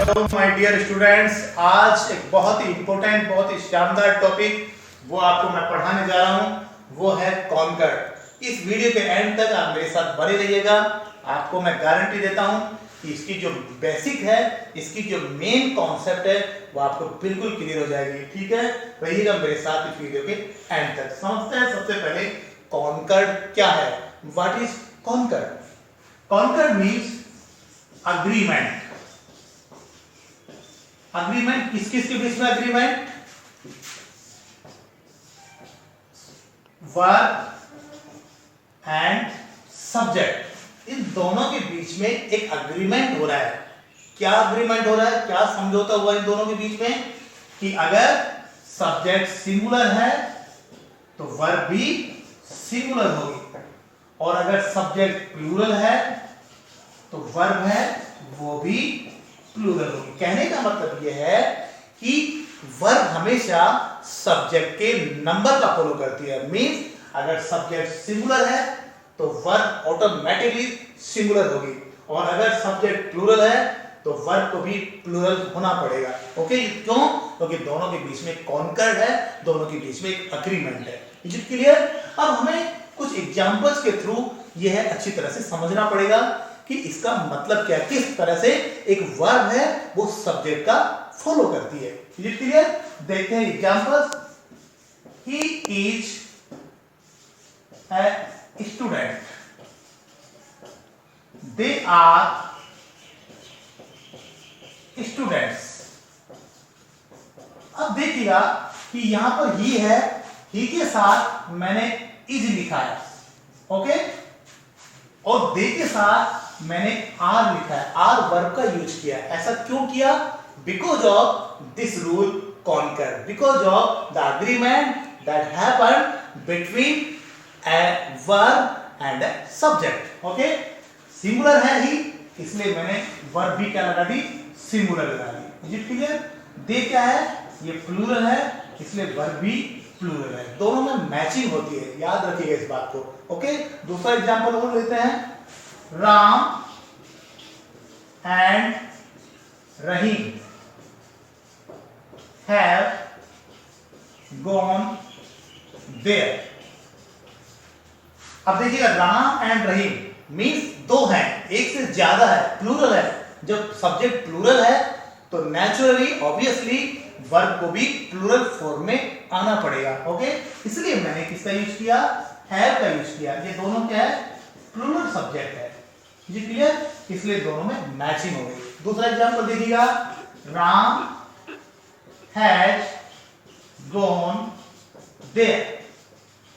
Hello my dear students, आज एक बहुत ही इंपॉर्टेंट, बहुत ही शानदार टॉपिक वो आपको मैं पढ़ाने जा रहा हूँ, वो है कॉन्कर। इस वीडियो के एंड तक आप मेरे साथ बने रहिएगा। आपको मैं गारंटी देता हूँ कि इसकी जो बेसिक है, इसकी जो मेन कॉन्सेप्ट है, वो आपको बिल्कुल क्लियर हो जाएगी। ठीक है, रहिएगा मेरे साथ इस वीडियो के एंड तक। समझते हैं सबसे पहले कॉन्कर क्या है। What is conquer? Conquer means agreement. Agreement किस किस के बीच में अग्रीमेंट? वर्ब एंड सब्जेक्ट, इन दोनों के बीच में एक अग्रीमेंट हो रहा है। क्या अग्रीमेंट हो रहा है, क्या समझौता हुआ इन दोनों के बीच में कि अगर सब्जेक्ट सिंगुलर है तो वर्ब भी सिंगुलर होगी, और अगर सब्जेक्ट प्लूरल है तो वर्ब है वो भी प्लूरल होगी। कहने का मतलब यह है कि वर्ब हमेशा सब्जेक्ट के नंबर का फॉलो करती है। मींस अगर सब्जेक्ट सिंगुलर है तो वर्ब ऑटोमेटिकली सिंगुलर होगी, और अगर सब्जेक्ट प्लूरल है तो वर्ब को भी प्लूरल होना पड़ेगा। ओके, क्यों? क्योंकि दोनों के बीच में कॉन्कर्ड है, दोनों के बीच में एक अग्रीमेंट है। Is it clear? अब हमें कुछ एग्जांपल्स के थ्रू यह अच्छी तरह से समझना पड़ेगा कि इसका मतलब क्या है, किस तरह से एक वर्ब है वो सब्जेक्ट का फॉलो करती है। Is it clear? देखते हैं examples. He is a student, they are students. अब देखिएगा कि यहां पर ही है, ही के साथ मैंने इज लिखा है, ओके, और दे के साथ मैंने आर लिखा है, आर वर्ब का यूज किया है। ऐसा क्यों किया? Because of this rule conquer, because of the agreement that happened between a verb and a subject. Okay, singular है ही, इसलिए मैंने वर्ब भी क्या लगा दी, सिंगुलर लगा दी। Is it clear? दे क्या है, ये प्लूरल है, इसलिए वर्ब भी प्लूरल है। दोनों में मैचिंग होती है, याद रखिएगा इस बात को। ओके, दूसरा एग्जांपल और लेते हैं। Ram and Rahim have gone there. अब देखिएगा, राम एंड रहीम मींस दो हैं, एक से ज्यादा है, प्लूरल है। जब सब्जेक्ट प्लूरल है तो नेचुरली ऑब्वियसली वर्ब को भी प्लूरल फॉर्म में आना पड़ेगा। ओके, इसलिए मैंने किसका यूज किया, हैव का यूज किया। ये दोनों क्या है, प्लूरल सब्जेक्ट है। जी क्लियर? इसलिए दोनों में मैचिंग हो गई। दूसरा एग्जांपल देखिएगा। Ram has gone there.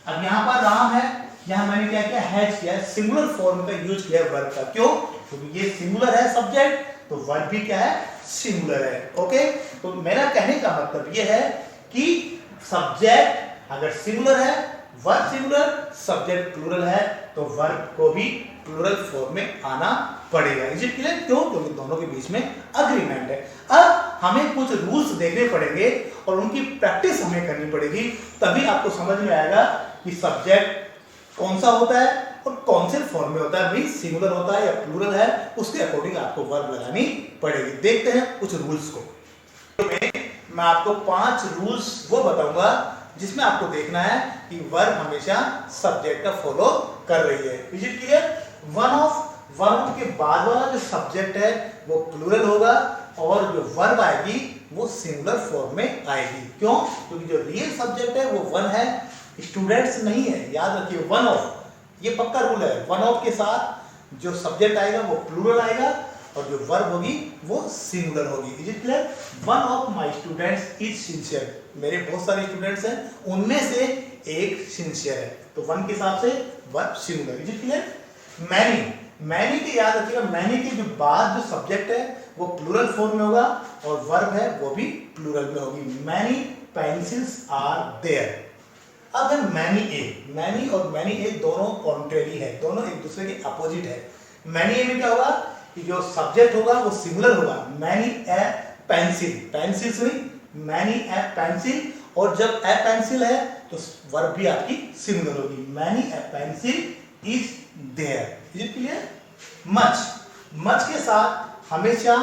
अब यहां पर राम है, यहां मैंने क्या किया, हैज किया, सिंगुलर फॉर्म का यूज किया वर्ब का। क्यों? क्योंकि ये सिंगुलर है सब्जेक्ट, तो वर्ब भी क्या है, सिंगुलर है। ओके, तो मेरा कहने का मतलब ये है कि सब्जेक्ट अगर सिंगुलर है, वर्ब सिंगुलर, सब्जेक्ट प्लूरल है, तो वर्ब को भी प्लूरल फॉर्म में आना पड़ेगा। Is it clear? क्यों? क्योंकि दोनों के बीच में अग्रीमेंट है। अब हमें कुछ रूल्स देखने पड़ेंगे और उनकी प्रैक्टिस हमें करनी पड़ेगी, तभी आपको समझ में आएगा कि सब्जेक्ट कौन सा होता है और कौन से फॉर्म में होता है, मीन सिंगुलर होता है या प्लूरल है, उसके अकॉर्डिंग आपको वर्ब लगानी पड़ेगी। देखते हैं कुछ रूल्स को। मैं आपको 5 रूल्स वो बताऊंगा जिसमें आपको देखना है कि वर्ब हमेशा सब्जेक्ट का फॉलो कर रही है। Is it clear? One of verb के बाद वाला जो सब्जेक्ट है वो प्लूरल होगा, और जो वर्ब आएगी वो सिंगुलर फॉर्म में आएगी। क्यों? क्योंकि जो रियल सब्जेक्ट है वो वन है, स्टूडेंट्स नहीं है। याद रखिए, वन ऑफ, ये पक्का रूल है। वन ऑफ के साथ जो सब्जेक्ट आएगा वो प्लूरल आएगा, और जो वर्ब होगी वो सिंगुलर होगी। Is it clear? One of my students is sincere. मेरे बहुत सारे स्टूडेंट्स हैं, उनमें से एक सिंसियर है, तो वन के हिसाब से verb singular. Is it clear? Many, many के याद रखिएगा, मैनी के जो बाद जो सब्जेक्ट है वो प्लूरल फॉर्म में होगा, और वर्ब है वो भी प्लूरल में होगी। Many pencils are there. अब है मैनी ए। मैनी और मैनी ए दोनों कॉन्ट्रेरी है, दोनों एक दूसरे के अपोजिट है। मैनी ए में क्या होगा कि जो सब्जेक्ट होगा वो सिंगुलर होगा, मैनी ए पेंसिल, पेंसिल सुनी, मैनी ए पेंसिल, और जब ए पेंसिल है तो वर्ब भी आपकी सिंगुलर होगी, many a pencil is there. Is it clear? Much, much के साथ हमेशा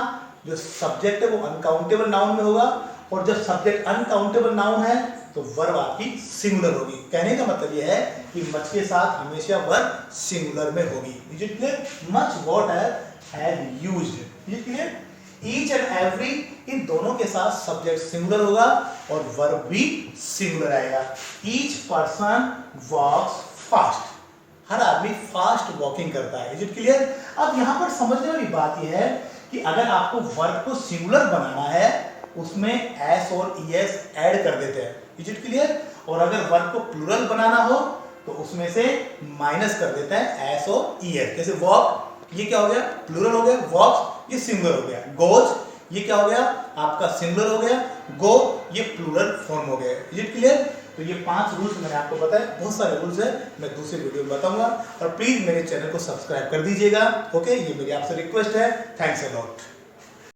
जो सब्जेक्ट है वो अनकाउंटेबल नाउन में होगा, और जब सब्जेक्ट अनकाउंटेबल नाउन है तो वर्ब आपकी सिंगुलर होगी। कहने का मतलब यह है कि मच के साथ हमेशा वर्ब सिंगुलर में होगी। Is it clear? Much, water, have used. Is it clear? Each and every, इन दोनों के साथ सब्जेक्ट सिंगुलर होगा और वर्ब भी सिंगुलर आएगा। ईच पर्सन वॉक्स फास्ट, हर आदमी फास्ट वॉकिंग करता है। Is it clear? अब यहां पर समझने वाली बात यह है कि अगर आपको वर्ब को सिंगुलर बनाना है उसमें एस और ईएस ऐड कर देते हैं। Is it clear? और अगर वर्ब को प्लूरल बनाना हो तो उसमें से माइनस कर देते हैं एस और ईएस। जैसे वॉक, ये क्या हो गया? प्लूरल हो गया। वॉक्स, ये सिंगुलर हो गया। गोज, ये क्या हो गया? आपका सिंगुलर हो गया। गो, ये प्लूरल फॉर्म हो गया। Is it clear? तो ये 5 रूल्स मैंने आपको बताया, बहुत सारे रूल्स है, मैं दूसरे वीडियो में बताऊंगा। और प्लीज मेरे चैनल को सब्सक्राइब कर दीजिएगा। ओके, ये मेरी आपसे रिक्वेस्ट है। Thanks a lot.